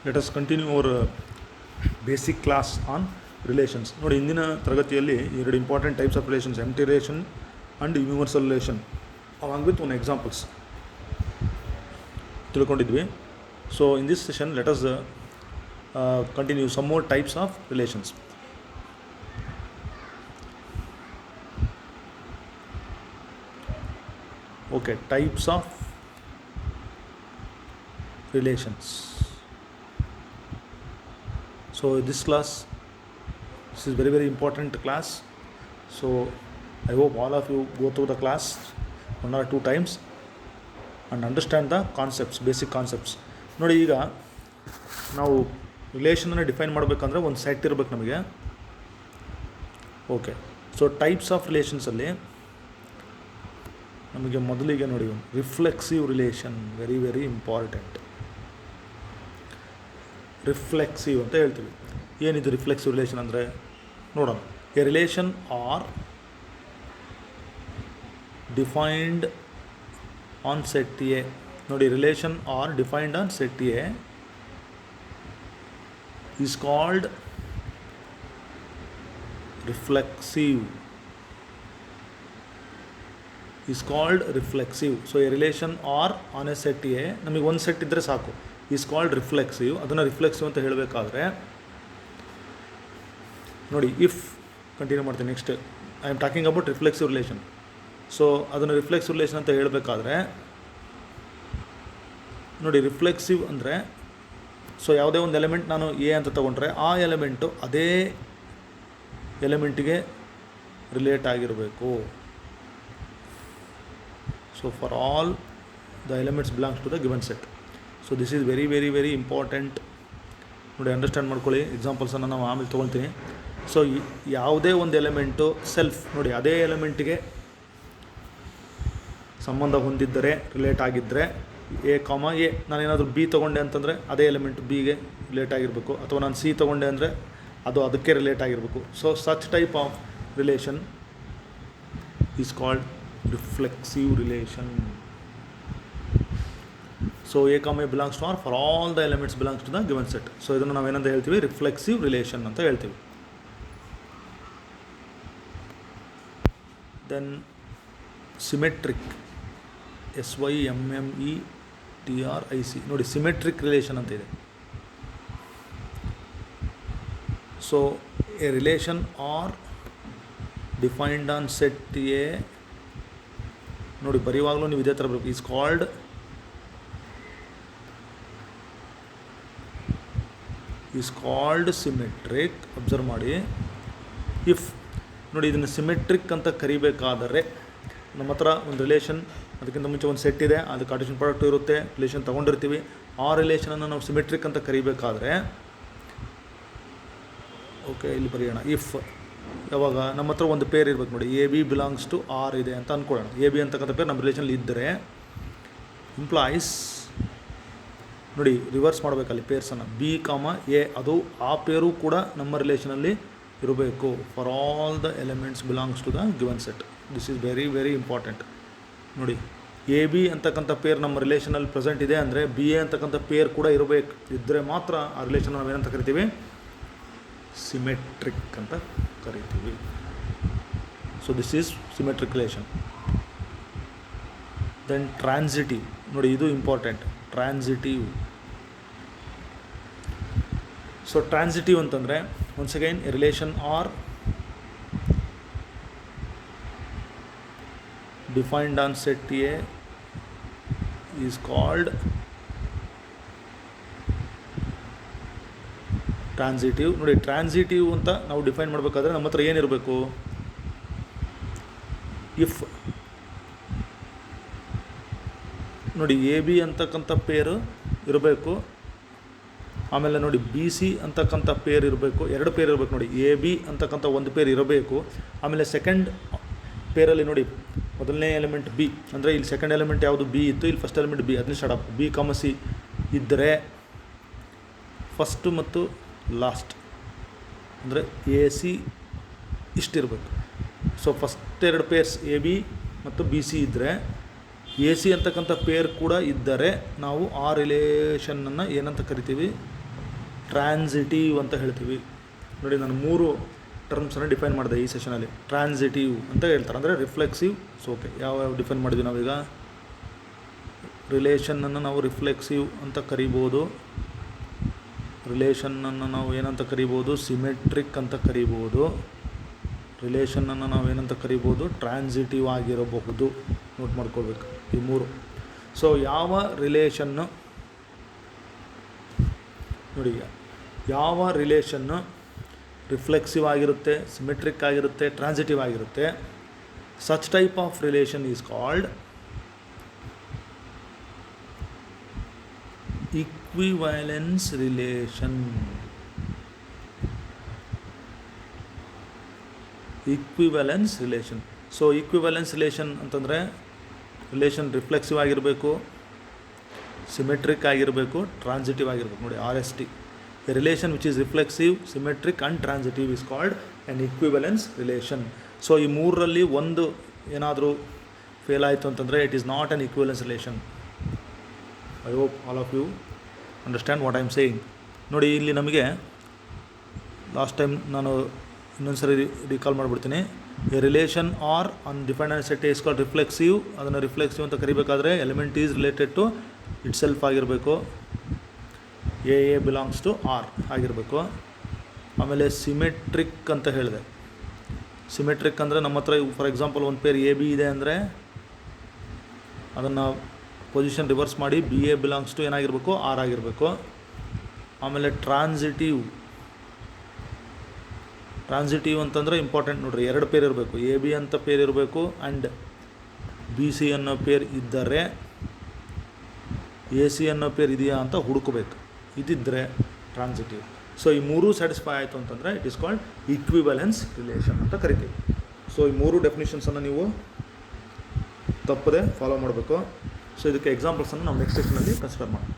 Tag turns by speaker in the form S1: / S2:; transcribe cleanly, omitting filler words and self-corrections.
S1: Let us continue our basic class on relations. ನೋಡಿ, ಇಂದಿನ ತರಗತಿಯಲ್ಲಿ ಎರಡು important types of relations, empty relation and universal relation along with one examples ತಿಳ್ಕೊಂಡಿದ್ವಿ. So in this session let us continue some more types of relations. Okay, types of relations. So this class, this is very important class. So I hope all of you go through the class one or two times and understand the concepts, basic concepts. ನೋಡಿ, ಈಗ ನಾವು ರಿಲೇಷನನ್ನು define ಮಾಡಬೇಕಂದ್ರೆ ಒಂದು set ಇರಬೇಕು ನಮಗೆ. Okay, so types of ರಿಲೇಷನ್ಸಲ್ಲಿ ನಮಗೆ ಮೊದಲಿಗೆ ನೋಡಿ, reflexive relation very important. Reflexive ಅಂತ ಹೇಳ್ತೀವಿ. ಏನಿದು ರಿಫ್ಲೆಕ್ಸಿವ್ ರಿಲೇಷನ್ ಅಂದರೆ ನೋಡೋಣ. A relation R defined on set A. ನೋಡಿ, relation R defined on set A is called reflexive. is called reflexive. So a relation R on a set A, ನಮಗೆ ಒಂದು set ಇದ್ದರೆ ಸಾಕು, is called reflexive. ಅದನ್ನು reflexive ಅಂತ ಹೇಳಬೇಕಾದ್ರೆ ನೋಡಿ, if continue ಮಾಡ್ತೀನಿ. Next I am talking about reflexive relation. So ಅದನ್ನು ರಿಫ್ಲೆಕ್ಸಿವ್ ರಿಲೇಷನ್ ಅಂತ ಹೇಳಬೇಕಾದ್ರೆ ನೋಡಿ, ರಿಫ್ಲೆಕ್ಸಿವ್ ಅಂದರೆ ಸೊ ಯಾವುದೇ ಒಂದು ಎಲಿಮೆಂಟ್ ನಾನು ಎ ಅಂತ ತೊಗೊಂಡ್ರೆ ಆ ಎಲಿಮೆಂಟು ಅದೇ ಎಲಿಮೆಂಟಿಗೆ ರಿಲೇಟ್ ಆಗಿರಬೇಕು. So for all the elements belongs to the given set. So this is very important. ನೋಡಿ, ಅಂಡರ್ಸ್ಟ್ಯಾಂಡ್ ಮಾಡ್ಕೊಳ್ಳಿ. ಎಕ್ಸಾಂಪಲ್ಸನ್ನು ನಾವು ಆಮೇಲೆ ತೊಗೊಳ್ತೀನಿ. ಸೊ ಯಾವುದೇ ಒಂದು ಎಲಿಮೆಂಟು ಸೆಲ್ಫ್ ನೋಡಿ ಅದೇ ಎಲಿಮೆಂಟಿಗೆ ಸಂಬಂಧ ಹೊಂದಿದ್ದರೆ, ರಿಲೇಟ್ ಆಗಿದ್ದರೆ, ಎ ಕಾಮ ಎ, ನಾನೇನಾದರೂ ಬಿ ತೊಗೊಂಡೆ ಅಂತಂದರೆ ಅದೇ ಎಲಿಮೆಂಟ್ ಬಿಗೆ ರಿಲೇಟ್ ಆಗಿರಬೇಕು, ಅಥವಾ ನಾನು ಸಿ ತೊಗೊಂಡೆ ಅಂದರೆ ಅದು ಅದಕ್ಕೆ ರಿಲೇಟ್ ಆಗಿರಬೇಕು. So such type of relation is called reflexive relation. So A comma A belongs to R for all the elements belongs to the given set. So ಇದನ್ನು ನಾವು ಏನಂತ ಹೇಳ್ತೀವಿ? ರಿಫ್ಲೆಕ್ಸಿವ್ ರಿಲೇಷನ್ ಅಂತ ಹೇಳ್ತೀವಿ. Then symmetric, SYMMETRIC. ನೋಡಿ, symmetric relation ಅಂತ ಇದೆ. So a relation R defined on set A, ನೋಡಿ ಬರೆಯುವಾಗಲೂ ನೀವು ಇದೇ ಥರ ಬರಬೇಕು. Is called symmetric. ಅಬ್ಸರ್ವ್ ಮಾಡಿ. ಇಫ್ ನೋಡಿ, ಇದನ್ನು ಸಿಮೆಟ್ರಿಕ್ ಅಂತ ಕರಿಬೇಕಾದರೆ ನಮ್ಮ ಹತ್ರ ಒಂದು ರಿಲೇಷನ್, ಅದಕ್ಕಿಂತ ಮುಂಚೆ ಒಂದು ಸೆಟ್ ಇದೆ, ಅದು ಕಾರ್ಟೇಶಿಯನ್ ಪ್ರಾಡಕ್ಟ್ ಇರುತ್ತೆ, ರಿಲೇಷನ್ ತೊಗೊಂಡಿರ್ತೀವಿ. ಆ ರಿಲೇಷನನ್ನು ನಾವು ಸಿಮೆಟ್ರಿಕ್ ಅಂತ ಕರಿಬೇಕಾದ್ರೆ ಓಕೆ, ಇಲ್ಲಿ ಬರೆಯೋಣ. ಇಫ್ ಯಾವಾಗ ನಮ್ಮ ಹತ್ರ ಒಂದು ಪೇರ್ ಇರಬೇಕು. ನೋಡಿ, A B belongs to R ಇದೆ ಅಂತ ಅಂದ್ಕೊಳ್ಳೋಣ. ಎ ಬಿ ಅಂತಕ್ಕಂಥ ಪೇರ್ ನಮ್ಮ ರಿಲೇಷನಲ್ಲಿ ಇದ್ದರೆ ಇಂಪ್ಲಾಯ್ಸ್, ನೋಡಿ ರಿವರ್ಸ್ ಮಾಡಬೇಕಲ್ಲಿ ಪೇರ್ಸನ್ನು, ಬಿ ಕಾಮ ಎ, ಅದು ಆ ಪೇರು ಕೂಡ ನಮ್ಮ ರಿಲೇಷನಲ್ಲಿ ಇರಬೇಕು. For all the elements belongs to the given set. This is very important. ನೋಡಿ, ಎ ಬಿ ಅಂತಕ್ಕಂಥ ಪೇರ್ ನಮ್ಮ ರಿಲೇಷನಲ್ಲಿ ಪ್ರೆಸೆಂಟ್ ಇದೆ ಅಂದರೆ ಬಿ ಎ ಅಂತಕ್ಕಂಥ ಪೇರ್ ಕೂಡ ಇರಬೇಕು. ಇದ್ದರೆ ಮಾತ್ರ ಆ ರಿಲೇಷನ್ ನಾವೇನಂತ ಕರಿತೀವಿ? ಸಿಮೆಟ್ರಿಕ್ ಅಂತ ಕರಿತೀವಿ. So this is symmetric relation. Then transitive. ನೋಡಿ, ಇದು ಇಂಪಾರ್ಟೆಂಟ್. ಟ್ರಾನ್ಸಿಟಿವ್. ಸೊ ಟ್ರಾನ್ಸಿಟಿವ್ ಅಂತಂದರೆ once again a relation R defined on set A is called transitive. ನೋಡಿ, ಟ್ರಾನ್ಸಿಟಿವ್ ಅಂತ ನಾವು ಡಿಫೈನ್ ಮಾಡಬೇಕಾದ್ರೆ ನಮ್ಮ ಹತ್ರ ಏನಿರಬೇಕು? ಇಫ್ ನೋಡಿ, ಎ ಬಿ ಅಂತಕ್ಕಂಥ ಪೇರು ಇರಬೇಕು, ಆಮೇಲೆ ನೋಡಿ ಬಿ ಸಿ ಅಂತಕ್ಕಂಥ ಪೇರ್ ಇರಬೇಕು, ಎರಡು ಪೇರ್ ಇರಬೇಕು. ನೋಡಿ, ಎ ಬಿ ಅಂತಕ್ಕಂಥ ಒಂದು ಪೇರ್ ಇರಬೇಕು. ಆಮೇಲೆ ಸೆಕೆಂಡ್ ಪೇರಲ್ಲಿ ನೋಡಿ, ಮೊದಲನೇ ಎಲಿಮೆಂಟ್ ಬಿ ಅಂದರೆ ಇಲ್ಲಿ ಸೆಕೆಂಡ್ ಎಲಿಮೆಂಟ್ ಯಾವುದು? ಬಿ ಇತ್ತು, ಇಲ್ಲಿ ಫಸ್ಟ್ ಎಲಿಮೆಂಟ್ ಬಿ, ಅದನ್ನ ಸ್ಟಾರ್ಟ್ ಬಿ ಕಾಮ ಸಿ ಇದ್ದರೆ ಫಸ್ಟು ಮತ್ತು ಲಾಸ್ಟ್ ಅಂದರೆ ಎ ಸಿ ಇಷ್ಟಿರಬೇಕು. ಸೊ ಫಸ್ಟ್ ಎರಡು ಪೇರ್ಸ್ ಎ ಬಿ ಮತ್ತು ಬಿ ಸಿ ಇದ್ದರೆ ಎ ಸಿ ಅಂತಕ್ಕಂಥ ಪೇರ್ ಕೂಡ ಇದ್ದರೆ ನಾವು ಆ ರಿಲೇಷನನ್ನು ಏನಂತ ಕರಿತೀವಿ? ಟ್ರಾನ್ಸಿಟಿವ್ ಅಂತ ಹೇಳ್ತೀವಿ. ನೋಡಿ, ನಾನು 3 ಟರ್ಮ್ಸನ್ನು ಡಿಫೈನ್ ಮಾಡಿದೆ ಈ ಸೆಷನಲ್ಲಿ. ಟ್ರಾನ್ಸಿಟಿವ್ ಅಂತ ಹೇಳ್ತಾರೆ, ಅಂದರೆ ರಿಫ್ಲೆಕ್ಸಿವ್. ಸೊ ಓಕೆ, ಯಾವ ಡಿಫೈನ್ ಮಾಡಿದ್ವಿ ನಾವೀಗ? ರಿಲೇಷನನ್ನು ನಾವು ರಿಫ್ಲೆಕ್ಸಿವ್ ಅಂತ ಕರಿಬೋದು. ರಿಲೇಷನನ್ನು ನಾವು ಏನಂತ ಕರಿಬೋದು? ಸಿಮೆಟ್ರಿಕ್ ಅಂತ ಕರಿಬೋದು. ರಿಲೇಷನನ್ನು ನಾವು ಏನಂತ ಕರಿಬೋದು? ಟ್ರಾನ್ಸಿಟಿವ್ ಆಗಿರಬಹುದು. ನೋಟ್ ಮಾಡ್ಕೋಬೇಕು ಈ 3. ಸೊ ಯಾವ ರಿಲೇಷನ್ನು, ನೋಡಿ, ಯಾವ ರಿಲೇಷನ್ನು ರಿಫ್ಲೆಕ್ಸಿವ್ ಆಗಿರುತ್ತೆ, ಸಿಮೆಟ್ರಿಕ್ ಆಗಿರುತ್ತೆ, ಟ್ರಾನ್ಸಿಟಿವ್ ಆಗಿರುತ್ತೆ, such type of relation is called equivalence relation. Equivalence relation. So equivalence relation ಅಂತಂದರೆ ರಿಲೇಷನ್ ರಿಫ್ಲೆಕ್ಸಿವ್ ಆಗಿರಬೇಕು, ಸಿಮೆಟ್ರಿಕ್ ಆಗಿರಬೇಕು, ಟ್ರಾನ್ಸಿಟಿವ್ ಆಗಿರಬೇಕು. ನೋಡಿ, RST. A relation which is reflexive, symmetric and transitive is called an equivalence relation. So ಈ 3ರಲ್ಲಿ ಒಂದು ಏನಾದರೂ fail ಆಯಿತು ಅಂತಂದರೆ it is not an equivalence relation. I hope all of you understand what I am saying. ನೋಡಿ, ಇಲ್ಲಿ ನಮಗೆ last time ನಾನು ಇನ್ನೊಂದು ಸರಿ ರಿಕಾಲ್ ಮಾಡಿಬಿಡ್ತೀನಿ. A relation R undefined set is called reflexive. ಅದನ್ನು ರಿಫ್ಲೆಕ್ಸಿವ್ ಅಂತ ಕರಿಬೇಕಾದ್ರೆ element is related to itself ಆಗಿರಬೇಕು. ಎ ಬಿಲಾಂಗ್ಸ್ ಟು ಆರ್ ಆಗಿರಬೇಕು. ಆಮೇಲೆ ಸಿಮೆಟ್ರಿಕ್ ಅಂತ ಹೇಳಿದೆ. ಸಿಮೆಟ್ರಿಕ್ ಅಂದರೆ ನಮ್ಮ ಹತ್ರ ಫಾರ್ ಎಕ್ಸಾಂಪಲ್ ಒಂದು ಪೇರ್ AB ಇದೆ ಅಂದರೆ ಅದನ್ನು ಪೊಸಿಷನ್ ರಿವರ್ಸ್ ಮಾಡಿ BA ಬಿಲಾಂಗ್ಸ್ ಟು ಏನಾಗಿರಬೇಕು? ಆರ್ ಆಗಿರಬೇಕು. ಆಮೇಲೆ ಟ್ರಾನ್ಸಿಟಿವ್ ಅಂತಂದರೆ ಇಂಪಾರ್ಟೆಂಟ್ ನೋಡ್ರಿ, 2 ಪೇರ್ ಇರಬೇಕು. AB ಅಂತ ಪೇರ್ ಇರಬೇಕು ಆ್ಯಂಡ್ BC ಅನ್ನೋ ಪೇರ್ ಇದ್ದರೆ AC ಅನ್ನೋ ಪೇರ್ ಇದೆಯಾ ಅಂತ ಹುಡುಕಬೇಕು. ಇದಿದ್ದರೆ ಟ್ರಾನ್ಸಿಟಿವ್. ಸೊ ಈ 3 ಸ್ಯಾಟಿಸ್ಫೈ ಆಯಿತು ಅಂತಂದರೆ it is called equivalence relation ಅಂತ ಕರಿತೀವಿ. ಸೊ ಈ 3 ಡೆಫಿನಿಷನ್ಸನ್ನು ನೀವು ತಪ್ಪದೆ ಫಾಲೋ ಮಾಡಬೇಕು. ಸೊ ಇದಕ್ಕೆ ಎಕ್ಸಾಂಪಲ್ಸನ್ನು ನಾವು ನೆಕ್ಸ್ಟ್ ಸೆಷನಲ್ಲಿ ಕನ್ಸಿಡರ್ ಮಾಡೋಣ.